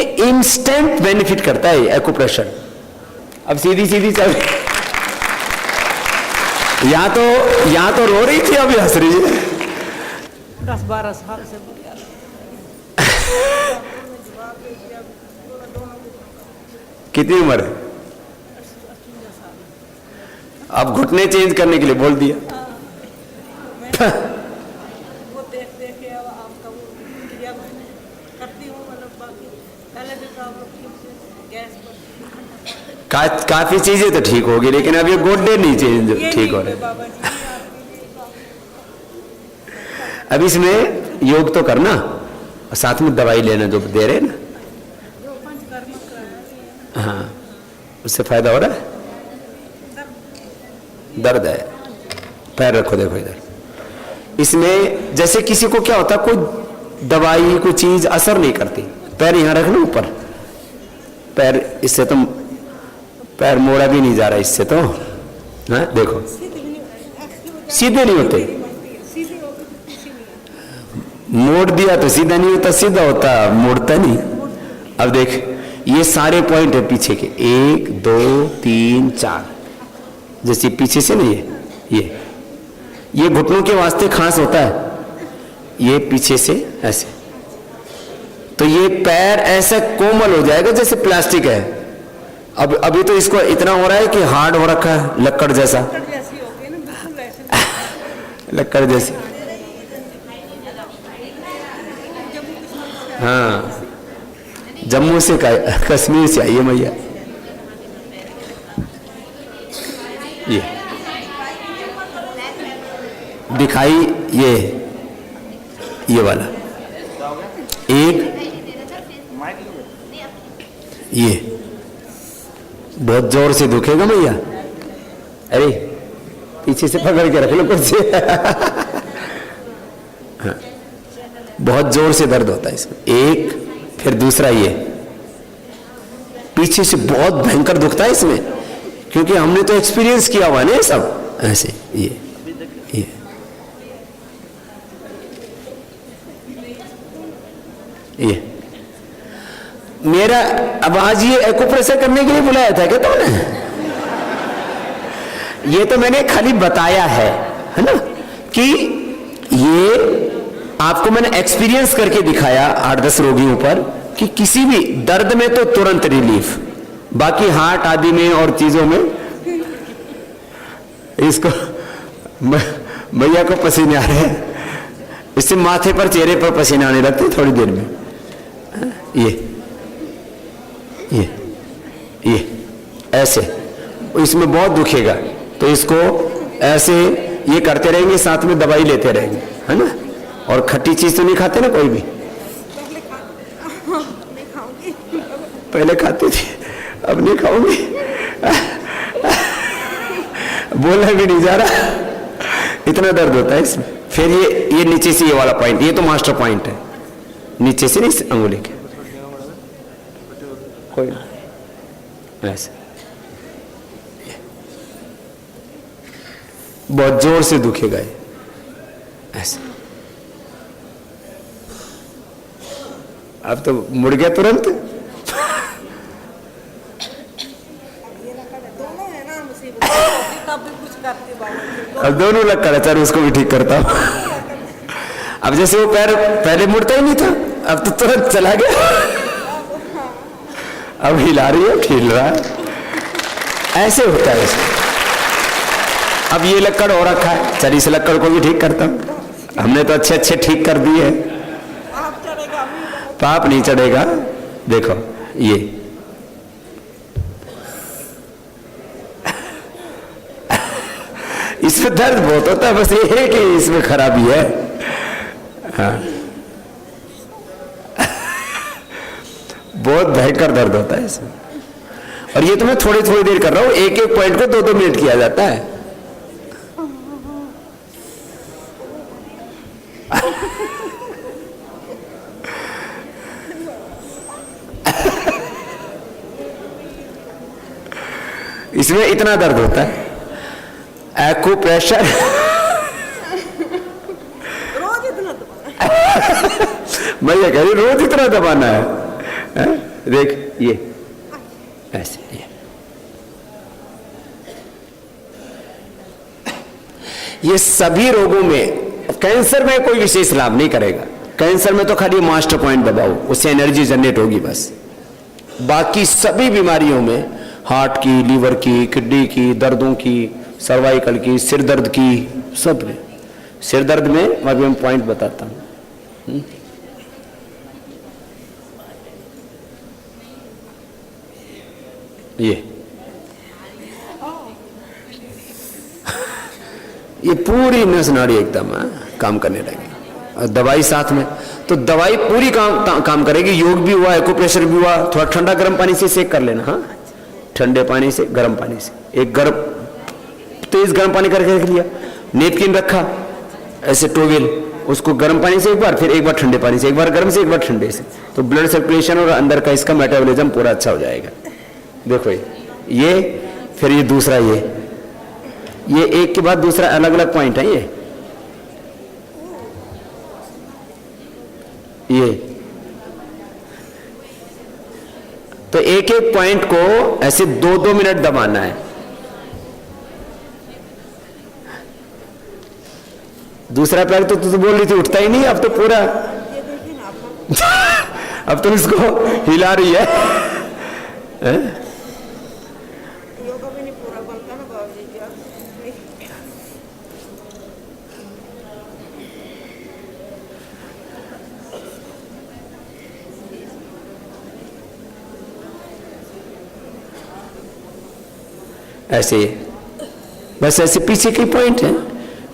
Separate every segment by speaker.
Speaker 1: Instant benefit करता है acupressure. अब सीधी सीधी चल, यहाँ तो रो रही थी, अभी हंस रही है।
Speaker 2: 10-12 साल से
Speaker 1: कितनी उम्र है? अब घुटने चेंज करने के लिए बोल दिया।
Speaker 2: वो देख के अब आपका वो क्रिया मैंने करती हूँ, मतलब बाकी पहले भी तो आप लोग ठीक से गैस पर
Speaker 1: काफी चीजें तो ठीक होगी, लेकिन अब ये गोड्डे नहीं चेंज ठीक हो रहे।
Speaker 2: बाबा जी
Speaker 1: अब इसमें योग तो करना और साथ में दवाई लेना जो दे रहे ना,
Speaker 2: जो पंचकर्म कराया
Speaker 1: हाँ, उससे फायदा हो रहा है। दर्द है, पैर रखो, देखो इधर। इसमें जैसे किसी को क्या होता, कोई दवाई कोई चीज असर नहीं करती, पैर यहां रखना ऊपर, पैर इससे तो पैर मोड़ा भी नहीं जा रहा इससे तो, हाँ देखो सीधे नहीं होते, मोड़ दिया तो सीधा नहीं होता, सीधा होता मोड़ता नहीं। अब देख ये सारे पॉइंट है पीछे के, 1 2 3 4, जैसे पीछे से नहीं है, ये घुटनों के वास्ते खास होता है, ये पीछे से ऐसे, तो ये पैर ऐसा कोमल हो जाएगा जैसे प्लास्टिक है। अब अभी तो इसको इतना हो रहा है कि हार्ड हो रखा है, लक्कड़ जैसा, लक्कड़ जैसी। हाँ, जम्मू से कश्मीर से आई है मैया। ये दिखाई, ये वाला एक, ये बहुत जोर से दुखेगा भैया, अरे पीछे से पकड़ के रख लो कुछ से। हाँ, बहुत जोर से दर्द होता है इसमें। एक, फिर दूसरा ये पीछे से बहुत भयंकर दुखता है इसमें, क्योंकि हमने तो एक्सपीरियंस किया हुआ ना सब ऐसे। ये मेरा, अब आज ये एक्यूप्रेशर करने के लिए बुलाया था क्या तुमने? ये तो मैंने खाली बताया है ना, कि ये आपको मैंने एक्सपीरियंस करके दिखाया 8-10 रोगियों पर कि किसी भी दर्द में तो तुरंत रिलीफ, बाकी हार्ट आदि में और चीजों में इसको भैया को पसीने आ रहे हैं, इससे माथे पर चेहरे पर पसीने आने लगते थोड़ी देर में। ये ऐसे, इसमें बहुत दुखेगा तो इसको ऐसे ये करते रहेंगे, साथ में दवाई लेते रहेंगे, है ना। और खट्टी चीज तो नहीं खाते ना कोई भी? पहले खाती थी, अब नहीं खाऊंगी। बोलना भी नहीं जा रहा, इतना दर्द होता है इसमें। फिर ये नीचे से ये वाला पॉइंट, ये तो मास्टर पॉइंट है, नीचे से नहीं अंगुली के, कोई ऐसे बहुत जोर से दुखेगा ये ऐसे। अब तो मुड़ गया तुरंत। अब दोनों लग कर, चल उसको भी ठीक करता हूं। अब जैसे वो पैर पहले मुड़ता ही नहीं था, अब तो तुरंत चला गया। अब हिला रही है, हिल रहा है, ऐसे होता है इसमें। अब ये लक्कड़ हो रखा है, चल इस लक्कड़ को भी ठीक करता हूं। हमने तो अच्छे अच्छे ठीक कर दिए, पाप नहीं चढ़ेगा। देखो ये इसमें दर्द बहुत होता है, बस ये है कि इसमें खराबी है। हाँ, बहुत भयंकर दर्द होता है इसमें। और ये तो मैं थोड़ी थोड़ी देर कर रहा हूं, एक एक पॉइंट को 2-2 मिनट किया जाता है। इसमें इतना दर्द होता है। एक्यूप्रेशर
Speaker 2: रोज इतना दबाना।
Speaker 1: मैं ये कह रही रोज इतना दबाना है? देख ये ऐसे ये सभी रोगों में, कैंसर में कोई विशेष लाभ नहीं करेगा। कैंसर में तो खाली मास्टर पॉइंट दबाओ, उससे एनर्जी जनरेट होगी बस। बाकी सभी बीमारियों में, हार्ट की, लीवर की, किडनी की, दर्दों की, सर्वाइकल की, सिर दर्द की, सब में। सिर दर्द में अभी मैं पॉइंट बताता हूं। ये पूरी नस नाड़ी एकदम काम करने लगी, और दवाई साथ में, तो दवाई पूरी काम करेगी। योग भी हुआ, एक्यूप्रेशर भी हुआ। थोड़ा ठंडा गर्म पानी से सेक कर लेना। हाँ, ठंडे पानी से, गर्म पानी से, एक गर्म तेज गर्म पानी करके रख लिया, नेपकिन रखा ऐसे टोवेल, उसको गर्म पानी से एक बार, फिर एक बार ठंडे पानी से, एक बार गर्म से, एक बार ठंडे से, तो ब्लड सर्कुलेशन और अंदर का इसका मेटाबॉलिज्म पूरा अच्छा हो जाएगा। देखो ये फिर ये दूसरा, ये एक के बाद दूसरा अलग अलग पॉइंट है। ये तो एक एक पॉइंट को ऐसे 2-2 मिनट दबाना है। दूसरा पैर तो तू बोल रही थी उठता ही नहीं, अब तो पूरा अब तो इसको हिला रही है।
Speaker 2: योगा भी नहीं पूरा बनता ना बाबूजी जी।
Speaker 1: ऐसे बस ऐसे पीछे की पॉइंट है,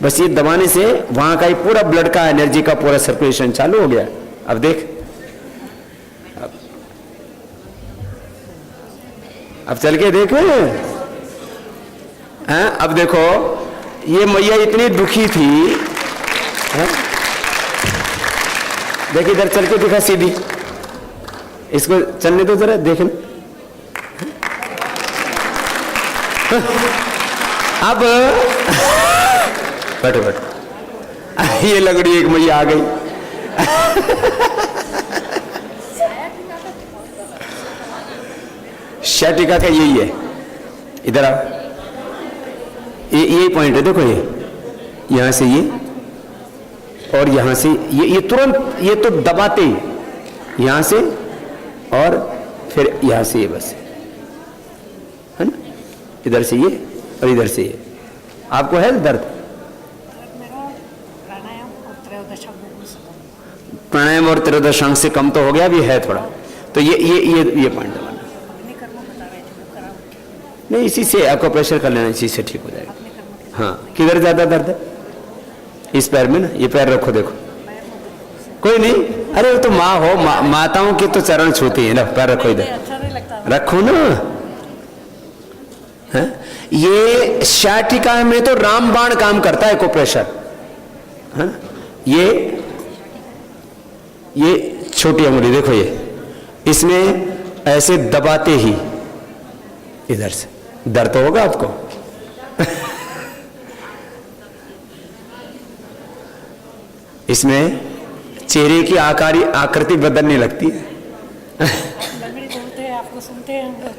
Speaker 1: बस ये दबाने से वहां का ही पूरा ब्लड का, एनर्जी का पूरा सर्कुलेशन चालू हो गया। अब देख, अब चल के देख। अब देखो ये मैया इतनी दुखी थी, देख इधर चल के दिखा सीधी, इसको चलने दो जरा, देखना। अब बैठो बैठो, ये लगड़ी एक मैया आ गई। शैटिका का यही है, इधर आओ, यही पॉइंट है। देखो ये यहां से ये, और यहां से ये तुरंत, ये तो दबाते ही यहां से, और फिर यहां से ये, बस है ना, इधर से ये और इधर से ये। आपको है दर्द? प्राणायाम और त्रयोदशांग से कम तो हो गया, भी है थोड़ा, तो ये पॉइंट दबाना। नहीं, इसी से एक्यूप्रेशर कर लेना, इसी से ठीक हो जाएगा। हाँ, किधर ज्यादा दर्द है? इस पैर में ना, ये पैर रखो, देखो कोई नहीं, अरे वो तो माँ हो, माताओं के तो चरण छूती है ना, पैर रखो इधर, रखो ना। है? ये शाटिका में तो रामबाण काम करता है एक्यूप्रेशर। ये छोटी अंगुली देखो, ये इसमें ऐसे दबाते ही इधर से दर्द तो होगा आपको। इसमें चेहरे की आकृति बदलने लगती है।
Speaker 2: लंगड़ी बोलते हैं, आपको सुनते हैं।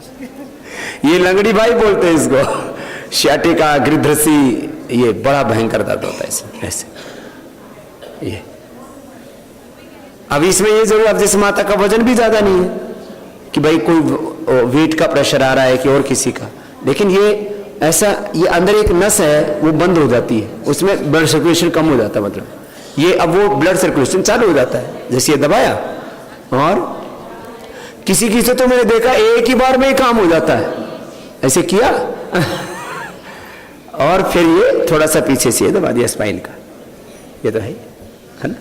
Speaker 1: ये लंगड़ी भाई बोलते हैं इसको, शाटिका, गृध्रसी, ये बड़ा भयंकर दर्द होता है इसमें ऐसे। ये अब इसमें ये जरूर, अब जैसे माता का वजन भी ज्यादा नहीं है कि भाई कोई वेट का प्रेशर आ रहा है कि और किसी का, लेकिन ये ऐसा, ये अंदर एक नस है वो बंद हो जाती है, उसमें ब्लड सर्कुलेशन कम हो जाता है, मतलब ये अब वो ब्लड सर्कुलेशन चालू हो जाता है। जैसे ये दबाया, और किसी से तो मैंने देखा एक ही बार में ही काम हो जाता है, ऐसे किया और फिर ये थोड़ा सा पीछे से दबा दिया स्पाइन का। ये तो है ना,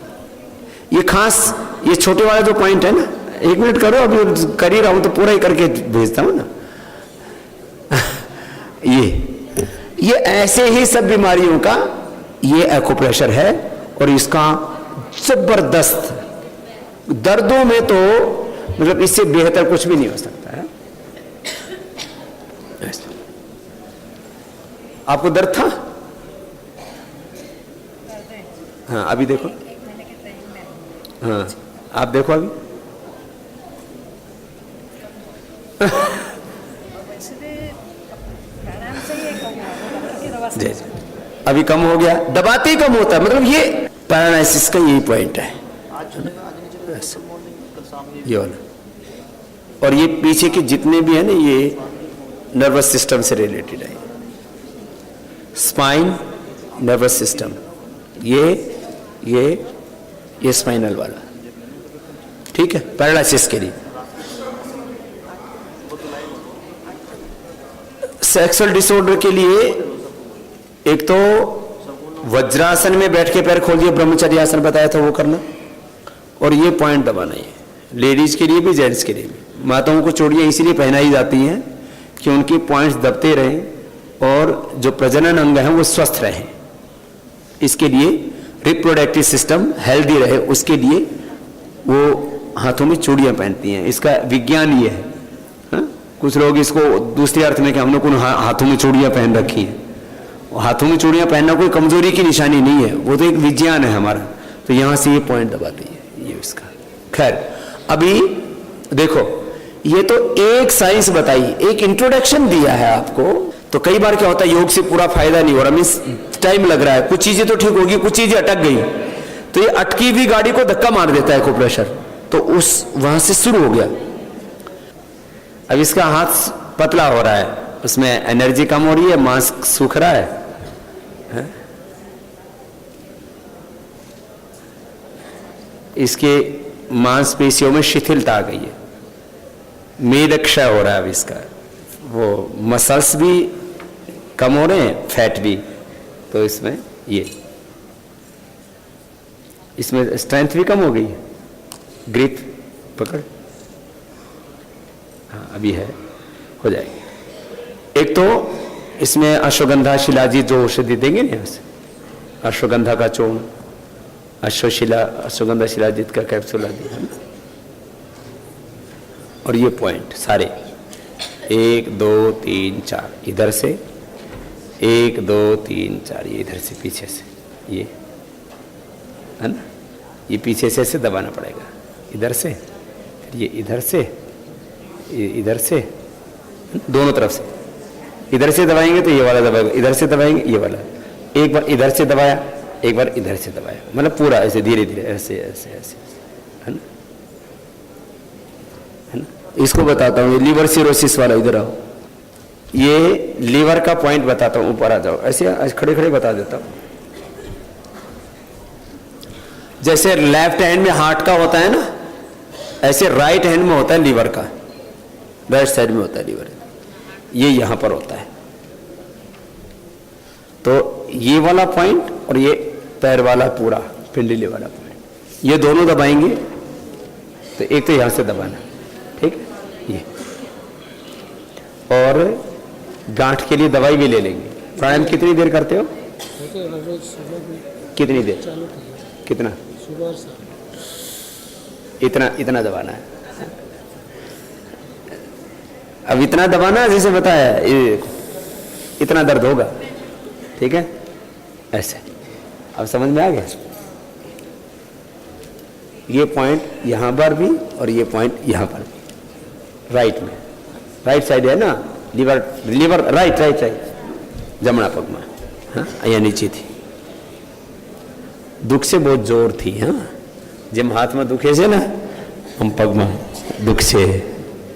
Speaker 1: ये खास, ये छोटे वाला जो पॉइंट है ना, 1 मिनट करो, अभी कर ही रहा हूं तो पूरा ही करके भेजता हूं ना। ये ऐसे ही सब बीमारियों का ये एक्यूप्रेशर है, और इसका जबरदस्त, दर्दों में तो मतलब इससे बेहतर कुछ भी नहीं हो सकता है। आपको दर्द था? हाँ, अभी देखो, हाँ आप देखो अभी,
Speaker 2: इसलिए प्राणायाम से ये कम होगा कि रवा
Speaker 1: जी जी। अभी कम हो गया, दबाते ही कम होता है, मतलब ये पैरालिसिस का यही पॉइंट है। ये वाला और ये पीछे के जितने भी है ना, ये नर्वस सिस्टम से रिलेटेड है। स्पाइन, नर्वस सिस्टम, ये स्पाइनल वाला, ठीक है, पैरालिसिस के लिए। सेक्सुअल डिसऑर्डर के लिए एक तो वज्रासन में बैठ के पैर खोल दिए, ब्रह्मचर्य आसन बताया था वो करना, और ये पॉइंट दबाना है, लेडीज के लिए भी जेंट्स के लिए भी। माताओं को चूड़ियां इसीलिए पहनाई जाती हैं कि उनकी पॉइंट्स दबते रहें और जो प्रजनन अंग है वो स्वस्थ रहे, इसके लिए रिप्रोडक्टिव सिस्टम हेल्दी रहे, उसके लिए वो हाथों में चूड़ियां पहनती हैं। इसका विज्ञान ये है। हा? कुछ लोग इसको दूसरे अर्थ में कि हम लोग को हाथों में चूड़ियां पहन रखी हैं। हाथों में चूड़ियां पहनना कोई कमजोरी की निशानी नहीं है, वो तो एक विज्ञान है हमारा। तो यहां से ये पॉइंट दबाती है, ये इसका। खैर, अभी देखो, ये तो एक साइंस बताई, एक इंट्रोडक्शन दिया है आपको। तो कई बार क्या होता है, योग से पूरा फायदा नहीं हो रहा, मीन्स टाइम लग रहा है, कुछ चीजें तो ठीक होगी, कुछ चीजें अटक गई, तो ये अटकी हुई गाड़ी को धक्का मार देता है एक्यूप्रेशर, तो उस वहां से शुरू हो गया। अब इसका हाथ पतला हो रहा है, उसमें एनर्जी कम हो रही है, मांस सूख रहा है, इसके मांसपेशियों में शिथिलता आ गई है, मेद क्षय हो रहा है। अब इसका वो मसल्स भी कम हो रहे हैं, फैट भी, तो इसमें इसमें स्ट्रेंथ भी कम हो गई है, ग्रिप पकड़, हाँ अभी है, हो जाएगी। एक तो इसमें अश्वगंधा शिलाजीत जो औषधि देंगे ना, अश्वगंधा का चूर्ण, अश्वगंधा शिलाजीत का कैप्सूल आदि है ना। और ये पॉइंट सारे 1 2 3 4 इधर से, 1 2 3 4 ये इधर से पीछे से, ये है ना, ये पीछे से ऐसे दबाना पड़ेगा, इधर से, फिर ये इधर से, इधर से, दोनों तरफ से। इधर से दबाएंगे तो ये वाला दबाएगा, इधर से दबाएंगे ये वाला, एक बार इधर से दबाया, एक बार इधर से दबाया, मतलब पूरा ऐसे धीरे धीरे ऐसे ऐसे ऐसे, है ना, है ना। इसको बताता हूँ, ये लीवर सिरोसिस वाला, इधर आओ, ये लीवर का पॉइंट बताता हूँ, ऊपर आ जाओ, ऐसे खड़े खड़े बता देता हूँ। जैसे लेफ्ट हैंड में हार्ट का होता है ना, ऐसे राइट हैंड में होता है लीवर का, राइट साइड में होता है लीवर, ये यहां पर होता है। तो ये वाला पॉइंट और ये पैर वाला पूरा पिंडली वाला पॉइंट, ये दोनों दबाएंगे तो एक तो यहां से दबाना, ठीक है, ये, और गांठ के लिए दवाई भी ले लेंगे। प्राणायाम कितनी देर करते हो? कितनी देर? कितना? इतना दबाना है। अब इतना दबाना है, जैसे बताया, इतना दर्द होगा, ठीक है, ऐसे। अब समझ में आ गया? ये पॉइंट यहां पर भी और ये पॉइंट यहां पर भी, राइट में, राइट साइड है ना, लीवर राइट राइट राइट, जमना पगमा, हाँ, या नीचे थी, दुख से बहुत जोर थी, हाँ, जिम हाथ में दुखे से ना, हम पगमा दुख से,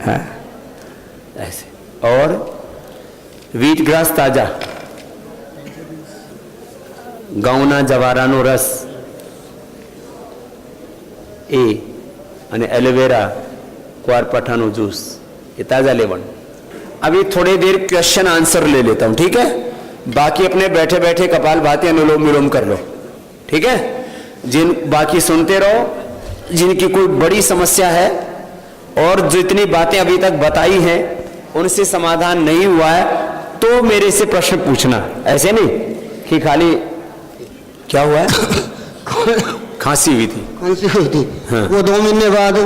Speaker 1: हाँ, ऐसे। और वीट ग्रास ताजा, गाउना जवारानो रस, અને એલોવેરા क्वारपठानो जूस, ये ताजा लेवन। अभी थोड़ी देर क्वेश्चन आंसर ले लेता हूं, ठीक है, बाकी अपने बैठे बैठे कपाल भाती अनुलोम विलोम कर लो, ठीक है। बाकी सुनते रहो, जिनकी कोई बड़ी समस्या है और जितनी बातें अभी तक बताई हैं उनसे समाधान नहीं हुआ है तो मेरे से प्रश्न पूछना, ऐसे नहीं कि खाली क्या हुआ है, खांसी हुई थी,
Speaker 3: हाँ। वो 2 महीने बाद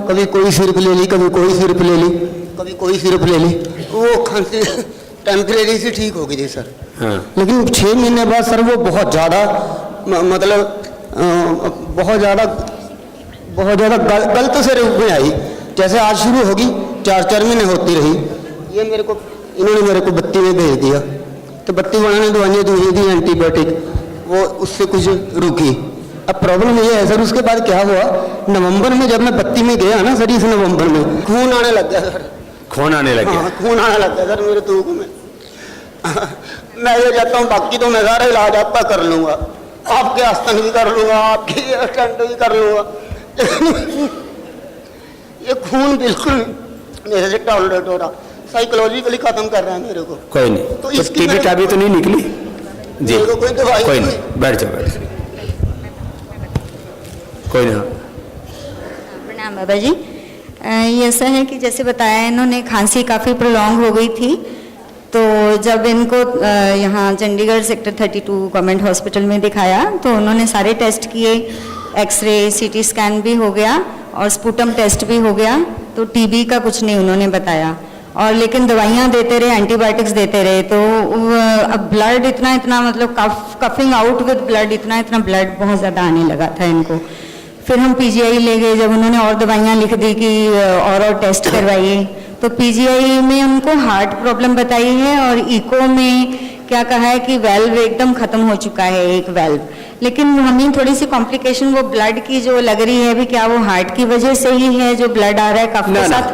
Speaker 3: कभी कोई सिरप ले ली, कभी कोई सिरप ले ली, कभी कोई सिरप ले ली, वो खांसी टेम्परेरी से ठीक हो गई थी सर,
Speaker 1: हाँ।
Speaker 3: लेकिन 6 महीने बाद सर वो बहुत ज़्यादा, मतलब बहुत ज़्यादा गलत से रूप में आई। जैसे आज शुरू होगी, 4-4 महीने होती रही। ये इन्होंने मेरे को बत्ती में भेज दिया, तो बत्ती वाला ने दवाइयाँ दी एंटीबायोटिक, वो उससे कुछ रुकी। अब प्रॉब्लम ये है सर, उसके बाद क्या हुआ, नवंबर में जब मैं बत्ती में गया ना सर, इस नवंबर में खून आने लग गया सर।
Speaker 1: खून आने लग गया?
Speaker 3: हाँ, खून आने लग गया सर मेरे थूक में। मैं ये चाहता हूँ बाकी तो मैं सारा इलाज आपका कर लूँगा, आपके आस्तन भी कर लूँगा, आपकी स्टेंट भी कर लूँगा, ये खून बिल्कुल मेरे से टॉलरेट हो रहा, साइकोलॉजिकली खत्म कर रहा है मेरे को।
Speaker 1: कोई नहीं,
Speaker 3: तो
Speaker 1: तो
Speaker 3: इसकी
Speaker 1: टीबी टाबी तो नहीं निकली जी?
Speaker 3: मेरे को कोई दवाई
Speaker 1: कोई नहीं, बैठ जाओ बैठ जाओ, कोई नहीं।
Speaker 4: प्रणाम बाबा जी। ये ऐसा है कि जैसे बताया इन्होंने, खांसी काफ़ी प्रोलॉन्ग हो गई थी, तो जब इनको यहाँ चंडीगढ़ सेक्टर 32 गवर्नमेंट हॉस्पिटल में दिखाया तो उन्होंने सारे टेस्ट किए, एक्सरे, सीटी स्कैन भी हो गया और स्पूटम टेस्ट भी हो गया, तो टीबी का कुछ नहीं उन्होंने बताया। और लेकिन दवाइयाँ देते रहे, एंटीबायोटिक्स देते रहे, तो अब ब्लड इतना मतलब कफिंग आउट विद ब्लड, इतना ब्लड बहुत ज़्यादा आने लगा था इनको। फिर हम पीजीआई ले गए, जब उन्होंने और दवाइयाँ लिख दी कि और टेस्ट करवाइए, तो पीजीआई में उनको हार्ट प्रॉब्लम बताई है और इको में क्या कहा है कि वेल्व एकदम ख़त्म हो चुका है, एक वेल्व। लेकिन हमें थोड़ी सी कॉम्प्लिकेशन वो ब्लड की जो लग रही है, भी क्या वो हार्ट की वजह से ही है जो ब्लड आ रहा है कफ के साथ?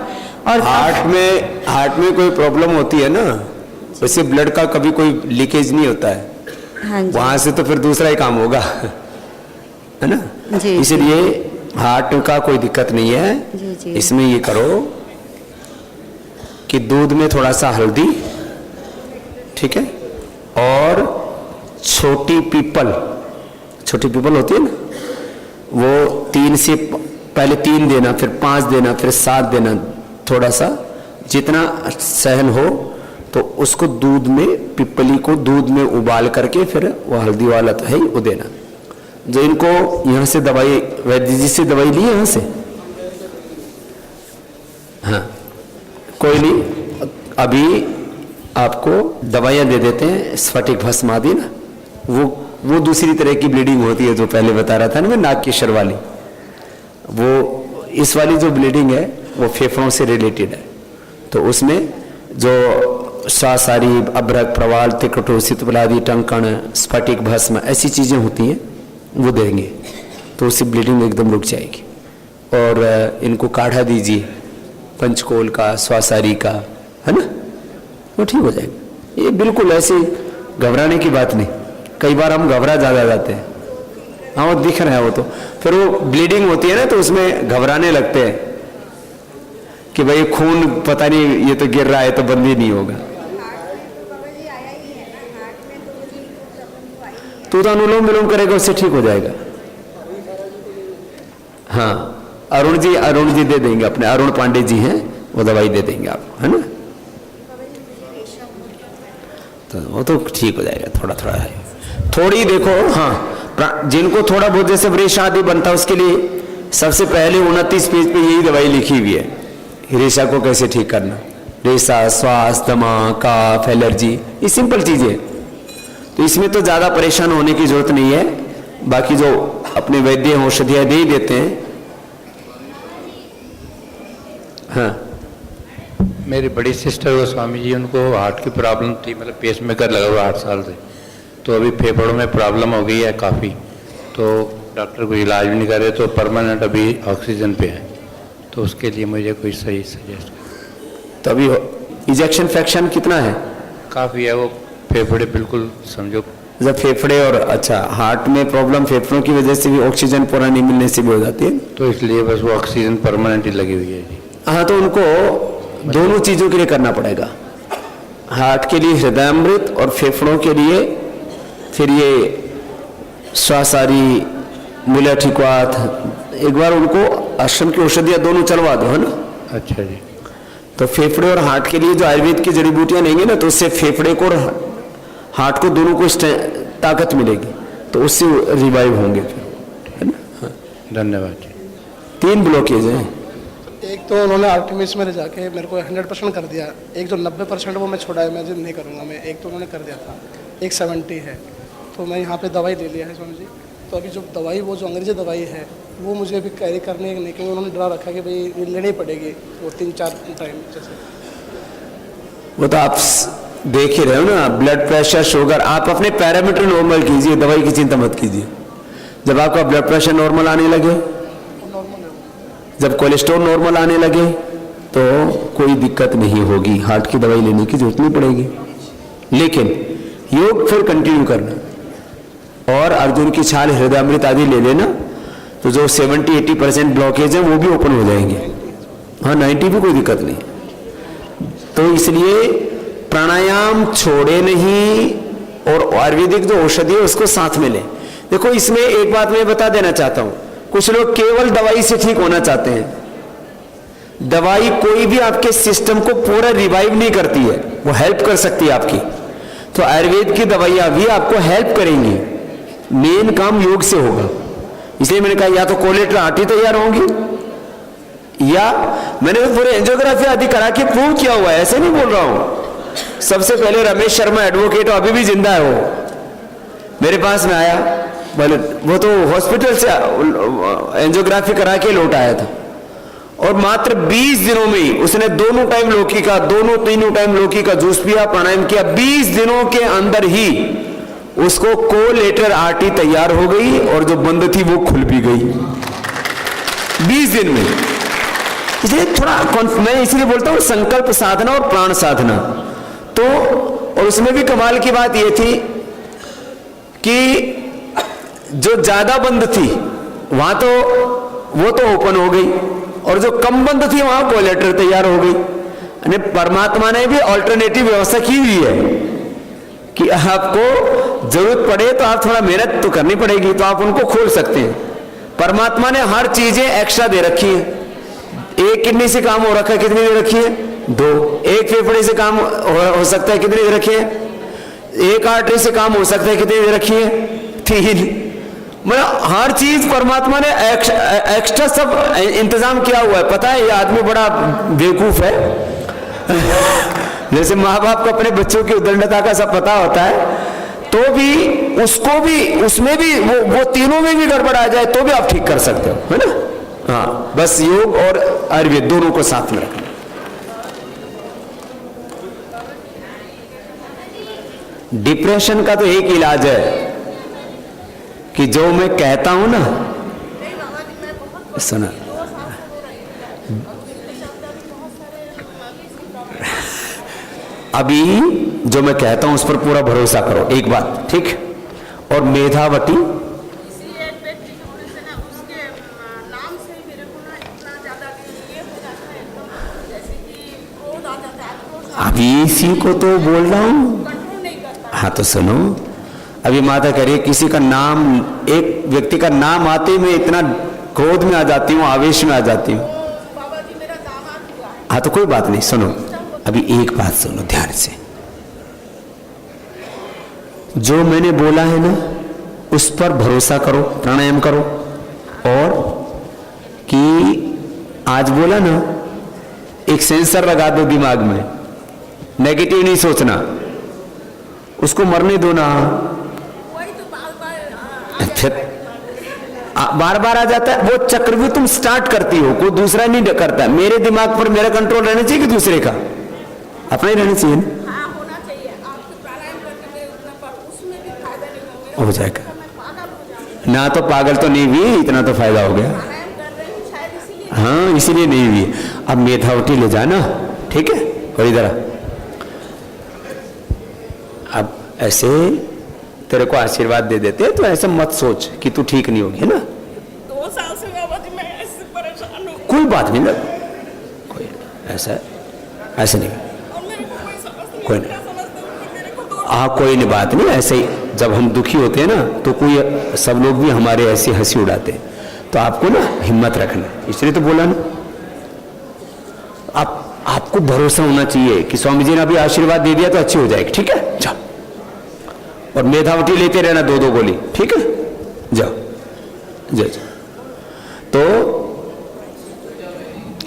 Speaker 4: और
Speaker 1: हार्ट में कोई प्रॉब्लम होती है ना, वैसे ब्लड का कभी कोई लीकेज नहीं होता है।
Speaker 4: हाँ जी।
Speaker 1: वहां से तो फिर दूसरा ही काम होगा, है ना
Speaker 4: जी,
Speaker 1: इसलिए हार्ट का कोई दिक्कत नहीं है।
Speaker 4: जी, जी।
Speaker 1: इसमें ये करो कि दूध में थोड़ा सा हल्दी, ठीक है, और छोटी पीपल होती है ना, वो 3 से पहले 3 देना, फिर 5 देना, फिर 7 देना, थोड़ा सा जितना सहन हो, तो उसको दूध में, पिपली को दूध में उबाल करके फिर वो हल्दी वाला तो है ही वो देना। जो इनको यहाँ से दवाई, वैद्य जी से दवाई ली यहाँ से? हाँ, कोई नहीं, अभी आपको दवाइयाँ दे देते हैं, स्फटिक भस्म आदि ना, वो दूसरी तरह की ब्लीडिंग होती है जो पहले बता रहा था ना मैं, नाक की शर वाली। वो इस वाली जो ब्लीडिंग है वो फेफड़ों से रिलेटेड है, तो उसमें जो श्वासारी, अभ्रक, प्रवाल, तिकटो, सितबलादि, टंकण, स्फटिक भस्म, ऐसी चीज़ें होती हैं वो देंगे, तो उससे ब्लीडिंग एकदम रुक जाएगी। और इनको काढ़ा दीजिए पंचकोल का, श्वासारी का, है ना, वो ठीक हो जाएगा। ये बिल्कुल ऐसे घबराने की बात नहीं। कई बार हम घबरा ज़्यादा जाते हैं, हाँ वो दिख रहा है, वो तो फिर वो ब्लीडिंग होती है ना, तो उसमें घबराने लगते हैं कि भाई खून पता नहीं, ये तो गिर रहा है तो बंद ही नहीं होगा। तो अनुलोम विलोम करेगा, उससे ठीक हो जाएगा। हाँ, अरुण जी दे देंगे, अपने अरुण पांडे जी हैं, वो दवाई दे देंगे आपको, है ना, तो वो तो ठीक हो जाएगा। थोड़ा थोड़ा है, थोड़ी देखो, हाँ, जिनको थोड़ा बहुत जैसे रेशा आदि बनता है, उसके लिए सबसे पहले 29 पेज पे यही दवाई लिखी हुई है, रेशा को कैसे ठीक करना, रेशा, श्वास, दमा, काफ, एलर्जी, ये सिंपल चीजें। तो इसमें तो ज्यादा परेशान होने की जरूरत नहीं है, बाकी जो अपने वैद्य औषधियां दे ही देते हैं। हाँ,
Speaker 5: मेरी बड़ी सिस्टर वो स्वामी जी, उनको हार्ट की प्रॉब्लम थी, मतलब पेस मेकर लगा हुआ 8 साल से, तो अभी फेफड़ों में प्रॉब्लम हो गई है काफ़ी, तो डॉक्टर कोई इलाज भी नहीं कर रहे, तो परमानेंट अभी ऑक्सीजन पे है, तो उसके लिए मुझे कोई सही सजेस्ट।
Speaker 1: तो अभी इजेक्शन फ्रैक्शन कितना है?
Speaker 5: काफ़ी है, वो फेफड़े बिल्कुल समझो,
Speaker 1: जब फेफड़े और अच्छा हार्ट में प्रॉब्लम फेफड़ों की वजह से भी, ऑक्सीजन पूरा नहीं मिलने से भी हो जाती है,
Speaker 5: तो इसलिए बस वो ऑक्सीजन परमानेंट ही लगी हुई है जी।
Speaker 1: हाँ, तो उनको दोनों चीजों के लिए करना पड़ेगा, हार्ट के लिए हृदयामृत और फेफड़ों के लिए फिर ये श्वासारी, मुलठिक्वाथ। एक बार उनको आश्रम की औषधियाँ दोनों चलवा दो, है ना।
Speaker 5: अच्छा जी।
Speaker 1: तो फेफड़े और हार्ट के लिए जो आयुर्वेद की जड़ी बूटियाँ लेंगे ना, तो उससे फेफड़े को और हार्ट को दोनों को ताकत मिलेगी, तो उससे रिवाइव होंगे फिर, है ना।
Speaker 5: धन्यवाद जी।
Speaker 1: 3 ब्लॉकेज हैं।
Speaker 6: एक तो उन्होंने आर्टिमिस में जाके मेरे को 100% कर दिया, एक जो 90% वो मैं छोड़ा है, मैं जिम नहीं करूँगा मैं, एक तो उन्होंने कर दिया था, एक 70 है, तो मैं यहाँ पे दवाई ले लिया है स्वामी जी। तो अभी जो दवाई, वो जो अंग्रेजी दवाई है वो मुझे अभी कैरी करनी है नहीं, क्योंकि उन्होंने डरा रखा है कि भाई ये लेनी पड़ेगी वो 3-4 टाइम जैसे।
Speaker 1: वो तो आप देख ही रहे हो ना, ब्लड प्रेशर, शुगर, आप अपने पैरामीटर नॉर्मल कीजिए, दवाई की चिंता मत कीजिए। जब आपका ब्लड प्रेशर नॉर्मल आने लगे, जब कोलेस्ट्रॉल नॉर्मल आने लगे, तो कोई दिक्कत नहीं होगी, हार्ट की दवाई लेने की जरूरत नहीं पड़ेगी। लेकिन योग फिर कंटिन्यू करना, और अर्जुन की छाल, हृदयामृत आदि ले लेना, तो जो 70-80% ब्लॉकेज है वो भी ओपन हो जाएंगे। हाँ, 90 भी कोई दिक्कत नहीं। तो इसलिए प्राणायाम छोड़े नहीं, और आयुर्वेदिक जो औषधि है उसको साथ में लें। देखो, इसमें एक बात मैं बता देना चाहता हूं, कुछ लोग केवल दवाई से ठीक होना चाहते हैं। दवाई कोई भी आपके सिस्टम को पूरा रिवाइव नहीं करती है, वो हेल्प कर सकती है आपकी। तो आयुर्वेद की दवाइयां भी आपको हेल्प करेंगी, मेन काम योग से होगा। इसलिए मैंने कहा, या तो कोलेट्रल आर्टरी तैयार होंगी, या मैंने तो पूरे एंजियोग्राफी आदि करा के प्रूव किया हुआ है, ऐसे नहीं बोल रहा हूं। सबसे पहले रमेश शर्मा एडवोकेट, अभी भी जिंदा है, वो मेरे पास में आया, बोले वो तो हॉस्पिटल से एंजियोग्राफी करा के लौट आया था, और मात्र 20 दिनों में ही उसने दोनों टाइम लौकी का, तीनों टाइम लौकी का जूस पिया, प्राणायाम किया, 20 दिनों के अंदर ही उसको कोलेटरल आर्टरी तैयार हो गई, और जो बंद थी वो खुल भी गई 20 दिन में। इसलिए थोड़ा मैं इसलिए बोलता हूं संकल्प साधना और प्राण साधना। तो और उसमें भी कमाल की बात यह थी कि जो ज्यादा बंद थी वहां तो वो तो ओपन हो गई, और जो कम बंद थी वहां कोलेटरल तैयार हो गई। यानी परमात्मा ने भी ऑल्टरनेटिव व्यवस्था की हुई है कि आपको जरूरत पड़े तो आप थोड़ा मेहनत तो करनी पड़ेगी, तो आप उनको खोल सकते हैं। परमात्मा ने हर चीजें एक्स्ट्रा दे रखी है। एक किडनी से काम हो रखा है, कितनी दे रखी है? 2। एक फेफड़े से काम हो सकता है, कितनी दे रखी है? एक आर्टरी से काम हो सकता है, कितनी दे रखी है? 3। मतलब हर चीज परमात्मा ने एक्स्ट्रा सब इंतजाम किया हुआ है। पता है, ये आदमी बड़ा बेवकूफ है। जैसे माँ बाप को अपने बच्चों की उदंडता का सब पता होता है, तो भी उसको भी, उसमें भी वो तीनों में भी गड़बड़ आ जाए तो भी आप ठीक कर सकते हो, है ना। हाँ, बस योग और आयुर्वेद दोनों को साथ में रखना। डिप्रेशन का तो एक इलाज है कि जो मैं कहता हूं ना, सुना, अभी जो मैं कहता हूं उस पर पूरा भरोसा करो, एक बात, ठीक। और मेधावती, अभी इसी को तो बोल रहा हूं। हाँ तो सुनो, अभी माता कह रही है किसी का नाम, एक व्यक्ति का नाम आते ही मैं इतना क्रोध में आ जाती हूँ, आवेश में आ जाती हूँ। हाँ तो कोई बात नहीं, सुनो, अभी एक बात सुनो ध्यान से। जो मैंने बोला है ना उस पर भरोसा करो, प्राणायाम करो, और कि आज बोला ना, एक सेंसर लगा दो दिमाग में, नेगेटिव नहीं सोचना, उसको मरने दो ना। फिर बार बार आ जाता है वो चक्र, भी तुम स्टार्ट करती हो, कोई दूसरा नहीं करता। मेरे दिमाग पर मेरा कंट्रोल रहना चाहिए कि दूसरे का? अपना ही रहना चाहिए ना। हो जाएगा ना, तो पागल तो नहीं हुई, इतना तो फायदा हो गया। हाँ, इसीलिए नहीं हुई। अब मेधावटी ले जाना, ठीक है, और इधर अब ऐसे तेरे को आशीर्वाद दे देते हैं, तो ऐसे मत सोच कि तू ठीक नहीं होगी, है ना।
Speaker 2: 2 साल से बाबा जी मैं ऐसे परेशान हूँ।
Speaker 1: कोई बात नहीं ना, कोई ऐसा ऐसे नहीं, कोई नहीं। हाँ, कोई नहीं, बात नहीं। ऐसे ही जब हम दुखी होते हैं ना, तो कोई, सब लोग भी हमारे ऐसी हंसी उड़ाते हैं, तो आपको ना हिम्मत रखना, इसलिए तो बोला ना। आपको भरोसा होना चाहिए कि स्वामी जी ने अभी आशीर्वाद दे दिया तो अच्छी हो जाएगी, ठीक है। जाओ, और मेधावटी लेते रहना 2-2 गोली, ठीक है। जाओ, जाओ। तो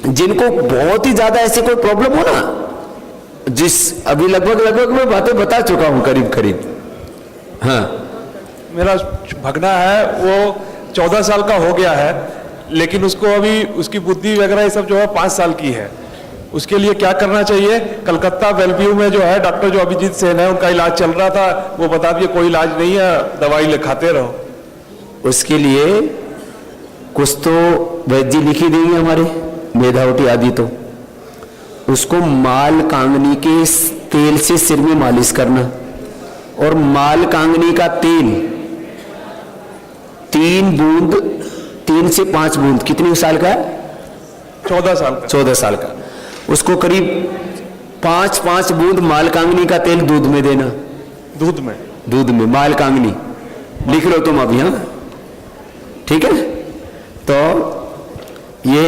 Speaker 1: जिनको बहुत ही ज्यादा ऐसे कोई प्रॉब्लम हो ना, जिस अभी लगभग मैं बातें बता चुका हूं करीब। हाँ,
Speaker 7: मेरा भगना है, वो 14 साल का हो गया है, लेकिन उसको अभी उसकी बुद्धि वगैरह ये सब जो है 5 साल की है। उसके लिए क्या करना चाहिए? कलकत्ता वेलव्यू में जो है डॉक्टर जो अभिजीत सेन है, उनका इलाज चल रहा था, वो बता दिए कोई इलाज नहीं है, दवाई लिखाते रहो।
Speaker 1: उसके लिए कुछ तो वैद्य जी लिखी देंगे हमारे मेधावटी आदि, तो उसको माल कांगनी के तेल से सिर में मालिश करना, और माल कांगनी का तेल 3 से 5 बूंद, कितने साल का है?
Speaker 7: 14 साल का।
Speaker 1: 14 साल का। उसको करीब 5 बूंद माल कांगनी का तेल दूध में देना। दूध में माल कांगनी लिख लो तुम अभी, हाँ ठीक है। तो ये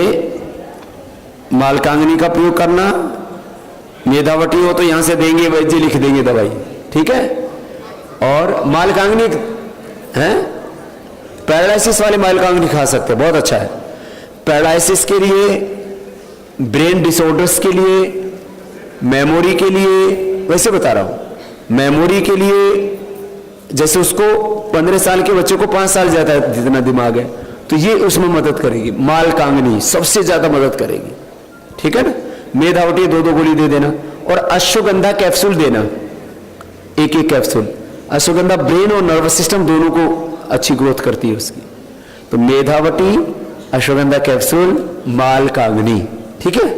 Speaker 1: माल कांगनी का प्रयोग करना, मेधावटी हो तो यहां से देंगे, वैद्य लिख देंगे दवाई, ठीक है। और माल कांगनी है, पैरालिसिस वाले माल कांगनी खा सकते हैं, बहुत अच्छा है। पैरालिसिस के लिए, ब्रेन डिसऑर्डर्स के लिए, मेमोरी के लिए, वैसे बता रहा हूं, मेमोरी के लिए, जैसे उसको 15 साल के बच्चे को 5 साल जाता है जितना दिमाग है, तो ये उसमें मदद करेगी। माल कांगनी सबसे ज्यादा मदद करेगी, ठीक है ना। मेधावटी 2 गोली दे देना, और अश्वगंधा कैप्सूल देना, 1 कैप्सूल। अश्वगंधा ब्रेन और नर्वस सिस्टम दोनों को अच्छी ग्रोथ करती है उसकी। तो मेधावटी, अश्वगंधा कैप्सूल, माल कांगनी, ठीक है।